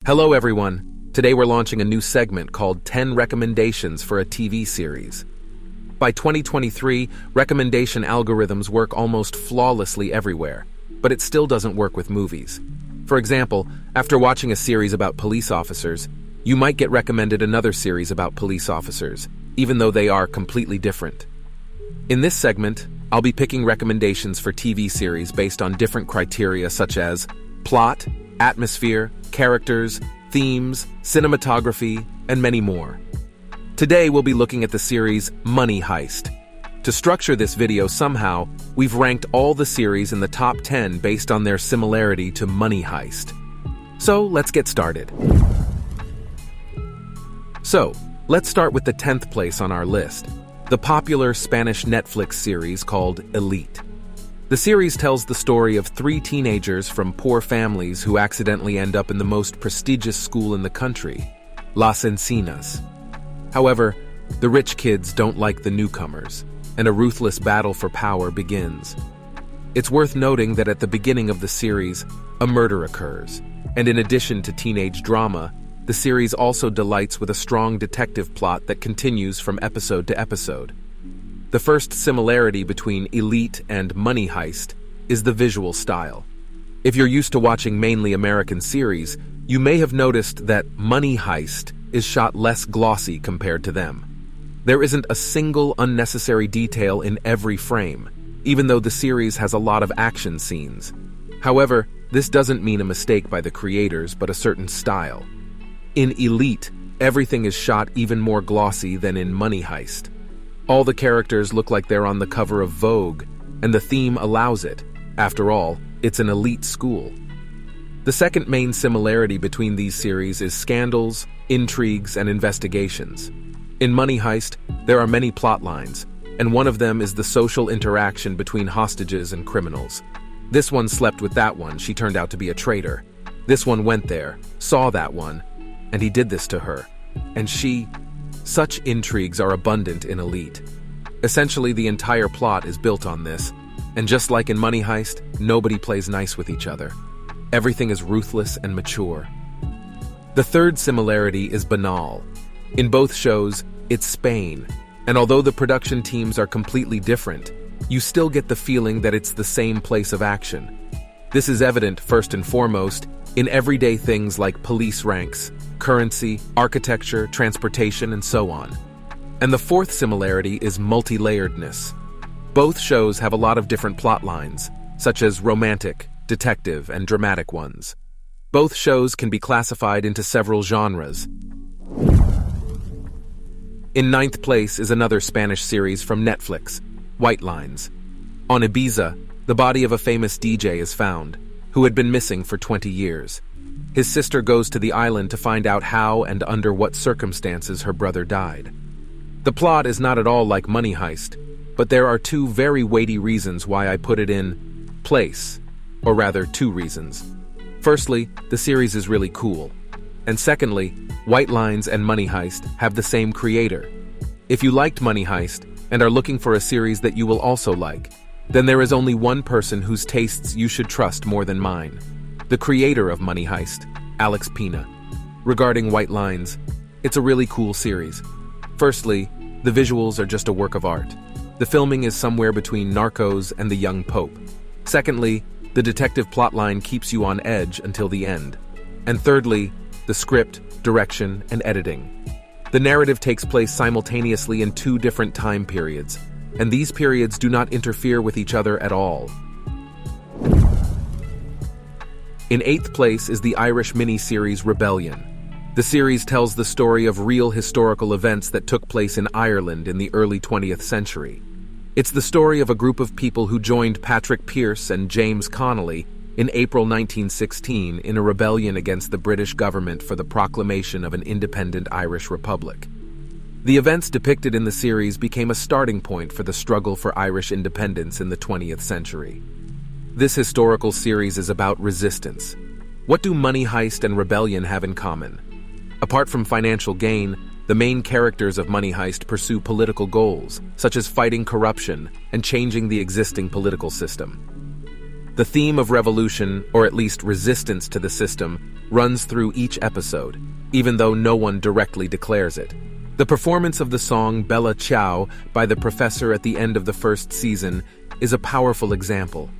Hello everyone. Today we're launching a new segment called 10 Recommendations for a TV Series. By 2023, recommendation algorithms work almost flawlessly everywhere, but it still doesn't work with movies. For example, after watching a series about police officers, you might get recommended another series about police officers, even though they are completely different. In this segment, I'll be picking recommendations for TV series based on different criteria such as plot, atmosphere, characters, themes, cinematography, and many more. Today we'll be looking at the series Money Heist. To structure this video somehow, we've ranked all the series in the top 10 based on their similarity to Money Heist. So let's get started. Let's start with the 10th place on our list, the popular Spanish Netflix series called Elite. The series tells the story of 3 teenagers from poor families who accidentally end up in the most prestigious school in the country, Las Encinas. However, the rich kids don't like the newcomers, and a ruthless battle for power begins. It's worth noting that at the beginning of the series, a murder occurs, and in addition to teenage drama, the series also delights with a strong detective plot that continues from episode to episode. The first similarity between Elite and Money Heist is the visual style. If you're used to watching mainly American series, you may have noticed that Money Heist is shot less glossy compared to them. There isn't a single unnecessary detail in every frame, even though the series has a lot of action scenes. However, this doesn't mean a mistake by the creators, but a certain style. In Elite, everything is shot even more glossy than in Money Heist. All the characters look like they're on the cover of Vogue, and the theme allows it. After all, it's an elite school. The second main similarity between these series is scandals, intrigues, and investigations. In Money Heist, there are many plot lines, and one of them is the social interaction between hostages and criminals. This one slept with that one, she turned out to be a traitor. This one went there, saw that one, and he did this to her. And she... Such intrigues are abundant in Elite. Essentially, the entire plot is built on this, and just like in Money Heist, nobody plays nice with each other. Everything is ruthless and mature. The third similarity is banal. In both shows, it's Spain, and although the production teams are completely different, you still get the feeling that it's the same place of action. This is evident, first and foremost, in everyday things like police ranks, currency, architecture, transportation, and so on. And the fourth similarity is multi-layeredness. Both shows have a lot of different plot lines, such as romantic, detective, and dramatic ones. Both shows can be classified into several genres. In 9th place is another Spanish series from Netflix, White Lines. On Ibiza, the body of a famous DJ is found, who had been missing for 20 years. His sister goes to the island to find out how and under what circumstances her brother died. The plot is not at all like Money Heist, but there are 2 very weighty reasons why I put it in place, or rather 2 reasons. Firstly, the series is really cool. And secondly, White Lines and Money Heist have the same creator. If you liked Money Heist and are looking for a series that you will also like, then there is only one person whose tastes you should trust more than mine. The creator of Money Heist, Alex Pina. Regarding White Lines, it's a really cool series. Firstly, the visuals are just a work of art. The filming is somewhere between Narcos and The Young Pope. Secondly, the detective plotline keeps you on edge until the end. And thirdly, the script, direction, and editing. The narrative takes place simultaneously in 2 different time periods, and these periods do not interfere with each other at all. In 8th place is the Irish mini-series Rebellion. The series tells the story of real historical events that took place in Ireland in the early 20th century. It's the story of a group of people who joined Patrick Pearse and James Connolly in April 1916 in a rebellion against the British government for the proclamation of an independent Irish republic. The events depicted in the series became a starting point for the struggle for Irish independence in the 20th century. This historical series is about resistance. What do Money Heist and Rebellion have in common? Apart from financial gain, the main characters of Money Heist pursue political goals, such as fighting corruption and changing the existing political system. The theme of revolution, or at least resistance to the system, runs through each episode, even though no one directly declares it. The performance of the song Bella Ciao by the professor at the end of the first season is a powerful example.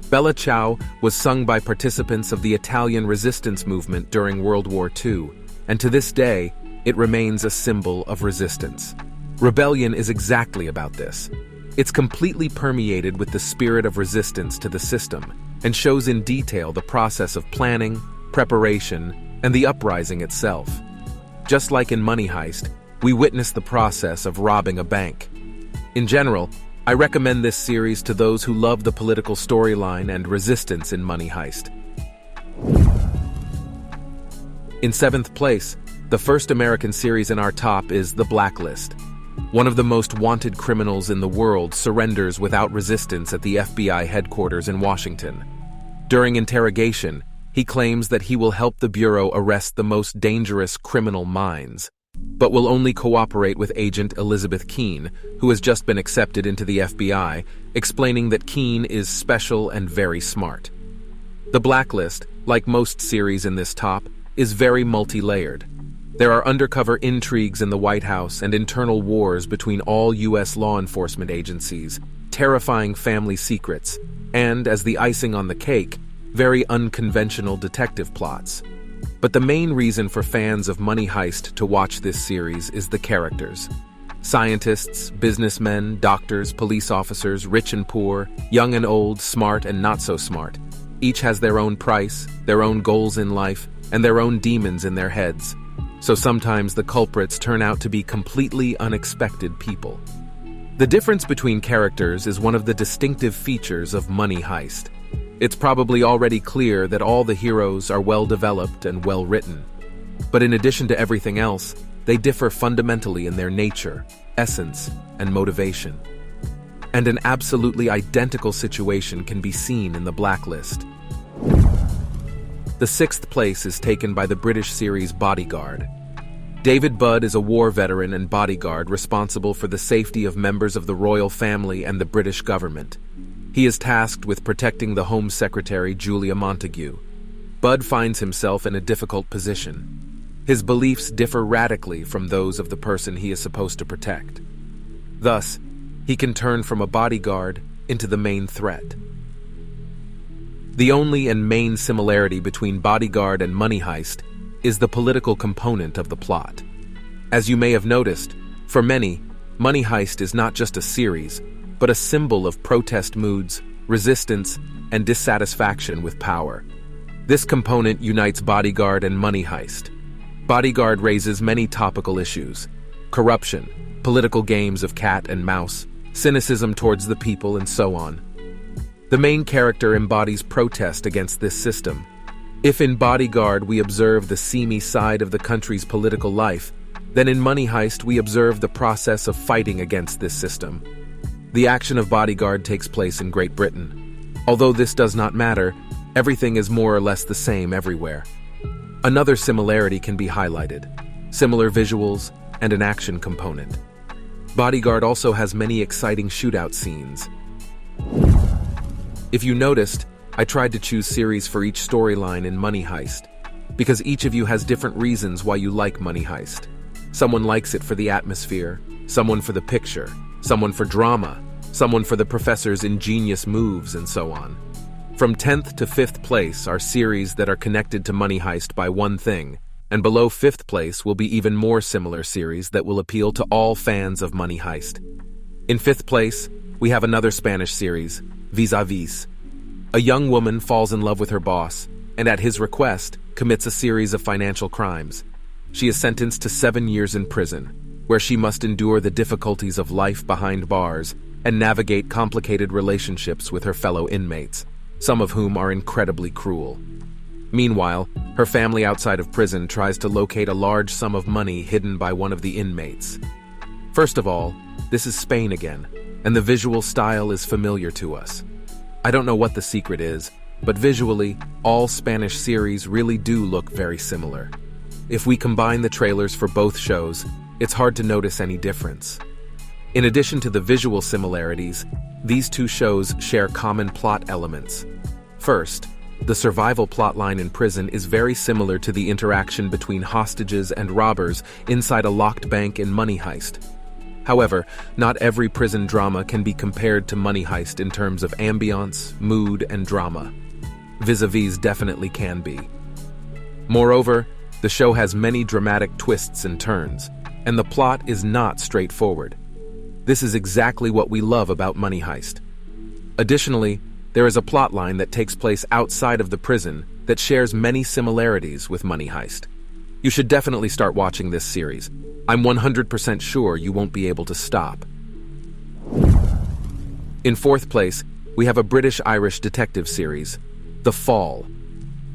Bella Ciao was sung by participants of the Italian resistance movement during World War II, and to this day, it remains a symbol of resistance. Rebellion is exactly about this. It's completely permeated with the spirit of resistance to the system and shows in detail the process of planning, preparation, and the uprising itself. Just like in Money Heist, we witness the process of robbing a bank. In general, I recommend this series to those who love the political storyline and resistance in Money Heist. In 7th place, the first American series in our top is The Blacklist. One of the most wanted criminals in the world surrenders without resistance at the FBI headquarters in Washington. During interrogation, he claims that he will help the Bureau arrest the most dangerous criminal minds, but will only cooperate with Agent Elizabeth Keene, who has just been accepted into the FBI, explaining that Keene is special and very smart. The Blacklist, like most series in this top, is very multi-layered. There are undercover intrigues in the White House and internal wars between all U.S. law enforcement agencies, terrifying family secrets, and, as the icing on the cake, very unconventional detective plots. But the main reason for fans of Money Heist to watch this series is the characters. Scientists, businessmen, doctors, police officers, rich and poor, young and old, smart and not so smart. Each has their own price, their own goals in life, and their own demons in their heads. So sometimes the culprits turn out to be completely unexpected people. The difference between characters is one of the distinctive features of Money Heist. It's probably already clear that all the heroes are well-developed and well-written. But in addition to everything else, they differ fundamentally in their nature, essence, and motivation. And an absolutely identical situation can be seen in The Blacklist. The 6th place is taken by the British series Bodyguard. David Budd is a war veteran and bodyguard responsible for the safety of members of the royal family and the British government. He is tasked with protecting the Home Secretary Julia Montagu. Budd finds himself in a difficult position. His beliefs differ radically from those of the person he is supposed to protect. Thus, he can turn from a bodyguard into the main threat. The only and main similarity between Bodyguard and Money Heist is the political component of the plot. As you may have noticed, for many, Money Heist is not just a series, but a symbol of protest moods, resistance, and dissatisfaction with power. This component unites Bodyguard and Money Heist. Bodyguard raises many topical issues: corruption, political games of cat and mouse, cynicism towards the people, and so on. The main character embodies protest against this system. If in Bodyguard we observe the seamy side of the country's political life, then in Money Heist we observe the process of fighting against this system. The action of Bodyguard takes place in Great Britain. Although this does not matter, everything is more or less the same everywhere. Another similarity can be highlighted: similar visuals and an action component. Bodyguard also has many exciting shootout scenes. If you noticed, I tried to choose series for each storyline in Money Heist, because each of you has different reasons why you like Money Heist. Someone likes it for the atmosphere, someone for the picture, someone for drama, someone for the professor's ingenious moves, and so on. From 10th to 5th place are series that are connected to Money Heist by one thing, and below 5th place will be even more similar series that will appeal to all fans of Money Heist. In 5th place, we have another Spanish series, Vis-a-Vis. A young woman falls in love with her boss, and at his request, commits a series of financial crimes. She is sentenced to 7 years in prison, where she must endure the difficulties of life behind bars and navigate complicated relationships with her fellow inmates, some of whom are incredibly cruel. Meanwhile, her family outside of prison tries to locate a large sum of money hidden by one of the inmates. First of all, this is Spain again, and the visual style is familiar to us. I don't know what the secret is, but visually, all Spanish series really do look very similar. If we combine the trailers for both shows, it's hard to notice any difference. In addition to the visual similarities, these two shows share common plot elements. First, the survival plotline in prison is very similar to the interaction between hostages and robbers inside a locked bank in Money Heist. However, not every prison drama can be compared to Money Heist in terms of ambiance, mood, and drama. Vis-a-vis definitely can be. Moreover, the show has many dramatic twists and turns, and the plot is not straightforward. This is exactly what we love about Money Heist. Additionally, there is a plotline that takes place outside of the prison that shares many similarities with Money Heist. You should definitely start watching this series. I'm 100% sure you won't be able to stop. In fourth place, we have a British-Irish detective series, The Fall.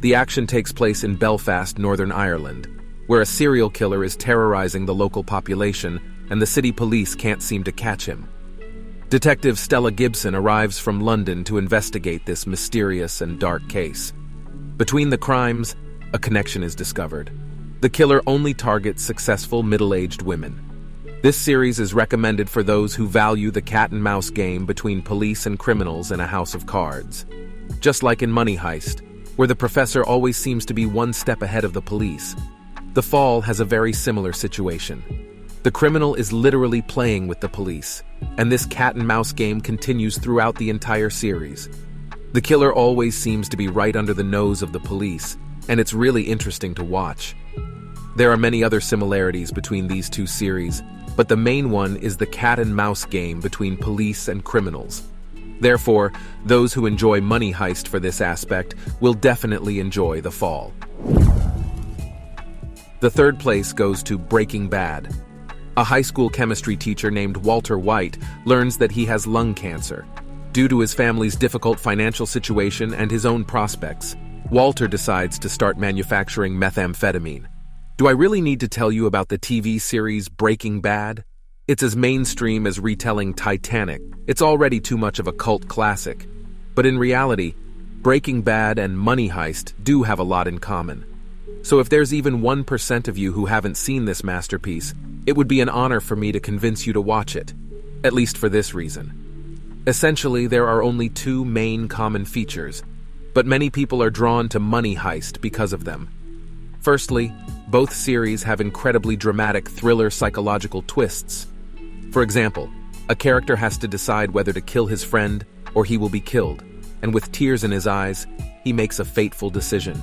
The action takes place in Belfast, Northern Ireland, where a serial killer is terrorizing the local population and the city police can't seem to catch him. Detective Stella Gibson arrives from London to investigate this mysterious and dark case. Between the crimes, a connection is discovered. The killer only targets successful middle-aged women. This series is recommended for those who value the cat-and-mouse game between police and criminals in a house of cards. Just like in Money Heist, where the professor always seems to be one step ahead of the police, The Fall has a very similar situation. The criminal is literally playing with the police, and this cat-and-mouse game continues throughout the entire series. The killer always seems to be right under the nose of the police, and it's really interesting to watch. There are many other similarities between these two series, but the main one is the cat-and-mouse game between police and criminals. Therefore, those who enjoy Money Heist for this aspect will definitely enjoy The Fall. The third place goes to Breaking Bad. A high school chemistry teacher named Walter White learns that he has lung cancer. Due to his family's difficult financial situation and his own prospects, Walter decides to start manufacturing methamphetamine. Do I really need to tell you about the TV series Breaking Bad? It's as mainstream as retelling Titanic. It's already too much of a cult classic. But in reality, Breaking Bad and Money Heist do have a lot in common. So if there's even 1% of you who haven't seen this masterpiece, it would be an honor for me to convince you to watch it, at least for this reason. Essentially, there are only two main common features, but many people are drawn to Money Heist because of them. Firstly, both series have incredibly dramatic thriller psychological twists. For example, a character has to decide whether to kill his friend or he will be killed, and with tears in his eyes, he makes a fateful decision.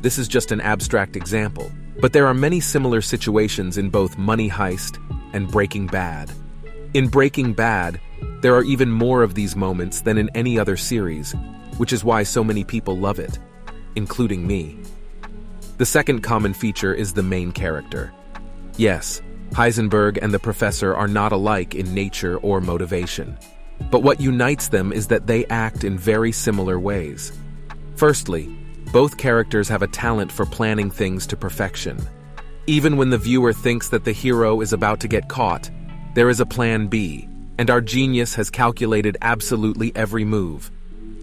This is just an abstract example, but there are many similar situations in both Money Heist and Breaking Bad. In Breaking Bad, there are even more of these moments than in any other series, which is why so many people love it, including me. The second common feature is the main character. Yes, Heisenberg and the professor are not alike in nature or motivation, but what unites them is that they act in very similar ways. Firstly, both characters have a talent for planning things to perfection. Even when the viewer thinks that the hero is about to get caught, there is a plan B, and our genius has calculated absolutely every move.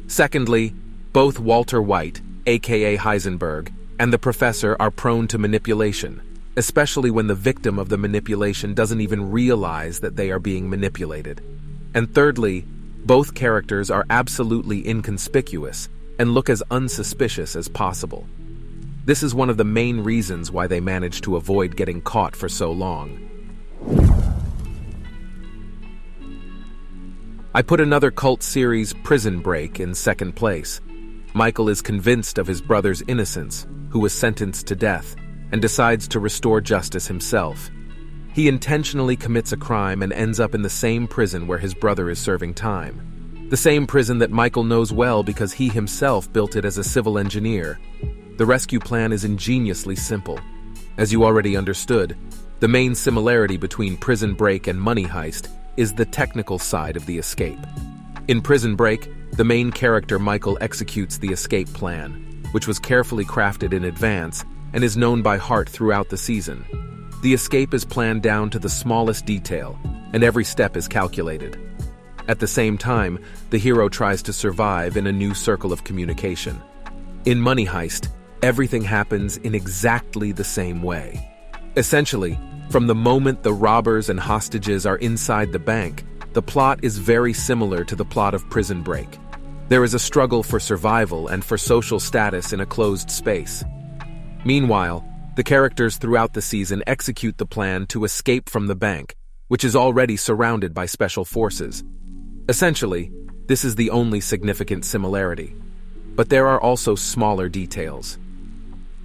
Secondly, both Walter White, aka Heisenberg, and the professor are prone to manipulation, especially when the victim of the manipulation doesn't even realize that they are being manipulated. And thirdly, both characters are absolutely inconspicuous and look as unsuspicious as possible. This is one of the main reasons why they managed to avoid getting caught for so long. I put another cult series, Prison Break, in second place. Michael is convinced of his brother's innocence, who was sentenced to death, and decides to restore justice himself. He intentionally commits a crime and ends up in the same prison where his brother is serving time. The same prison that Michael knows well because he himself built it as a civil engineer. The rescue plan is ingeniously simple. As you already understood, the main similarity between Prison Break and Money Heist is the technical side of the escape. In Prison Break, the main character Michael executes the escape plan, which was carefully crafted in advance and is known by heart throughout the season. The escape is planned down to the smallest detail, and every step is calculated. At the same time, the hero tries to survive in a new circle of communication. In Money Heist, everything happens in exactly the same way. Essentially, from the moment the robbers and hostages are inside the bank, the plot is very similar to the plot of Prison Break. There is a struggle for survival and for social status in a closed space. Meanwhile, the characters throughout the season execute the plan to escape from the bank, which is already surrounded by special forces. Essentially, this is the only significant similarity. But there are also smaller details.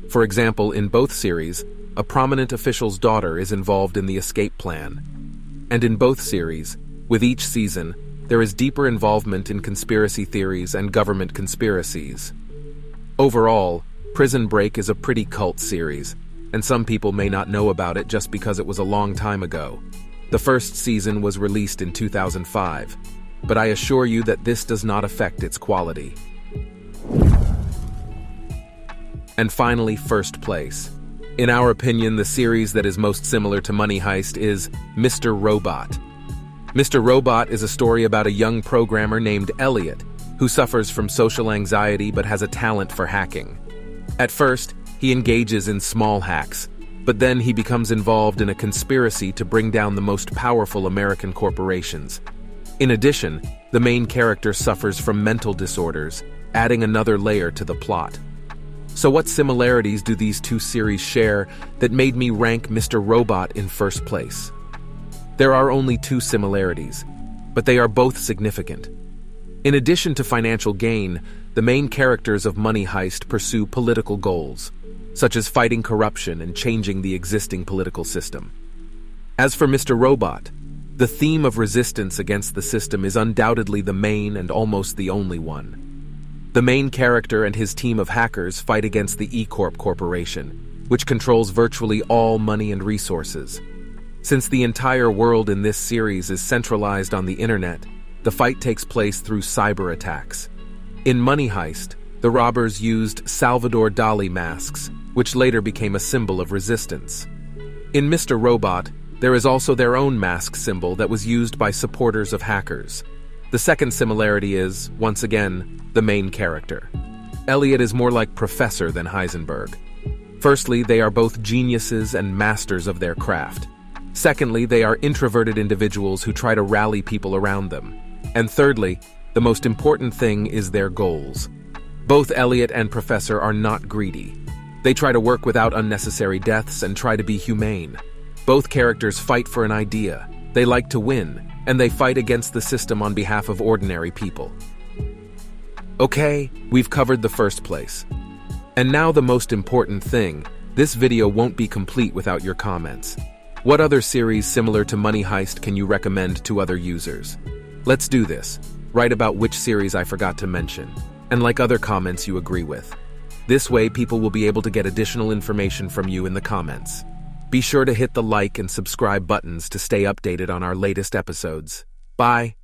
For example, in both series, a prominent official's daughter is involved in the escape plan. And in both series, with each season, there is deeper involvement in conspiracy theories and government conspiracies. Overall, Prison Break is a pretty cult series, and some people may not know about it just because it was a long time ago. The first season was released in 2005, but I assure you that this does not affect its quality. And finally, first place. In our opinion, the series that is most similar to Money Heist is Mr. Robot. Mr. Robot is a story about a young programmer named Elliot, who suffers from social anxiety but has a talent for hacking. At first, he engages in small hacks, but then he becomes involved in a conspiracy to bring down the most powerful American corporations. In addition, the main character suffers from mental disorders, adding another layer to the plot. So what similarities do these two series share that made me rank Mr. Robot in first place? There are only two similarities, but they are both significant. In addition to financial gain, the main characters of Money Heist pursue political goals, such as fighting corruption and changing the existing political system. As for Mr. Robot, the theme of resistance against the system is undoubtedly the main and almost the only one. The main character and his team of hackers fight against the E-Corp Corporation, which controls virtually all money and resources. Since the entire world in this series is centralized on the internet, the fight takes place through cyber attacks. In Money Heist, the robbers used Salvador Dali masks, which later became a symbol of resistance. In Mr. Robot, there is also their own mask symbol that was used by supporters of hackers. The second similarity is, once again, the main character. Elliot is more like Professor than Heisenberg. Firstly, they are both geniuses and masters of their craft. Secondly, they are introverted individuals who try to rally people around them. And thirdly, the most important thing is their goals. Both Elliot and Professor are not greedy. They try to work without unnecessary deaths and try to be humane. Both characters fight for an idea. They like to win, and they fight against the system on behalf of ordinary people. Okay, we've covered the first place. And now the most important thing, this video won't be complete without your comments. What other series similar to Money Heist can you recommend to other users? Let's do this. Write about which series I forgot to mention, and like other comments you agree with. This way, people will be able to get additional information from you in the comments. Be sure to hit the like and subscribe buttons to stay updated on our latest episodes. Bye.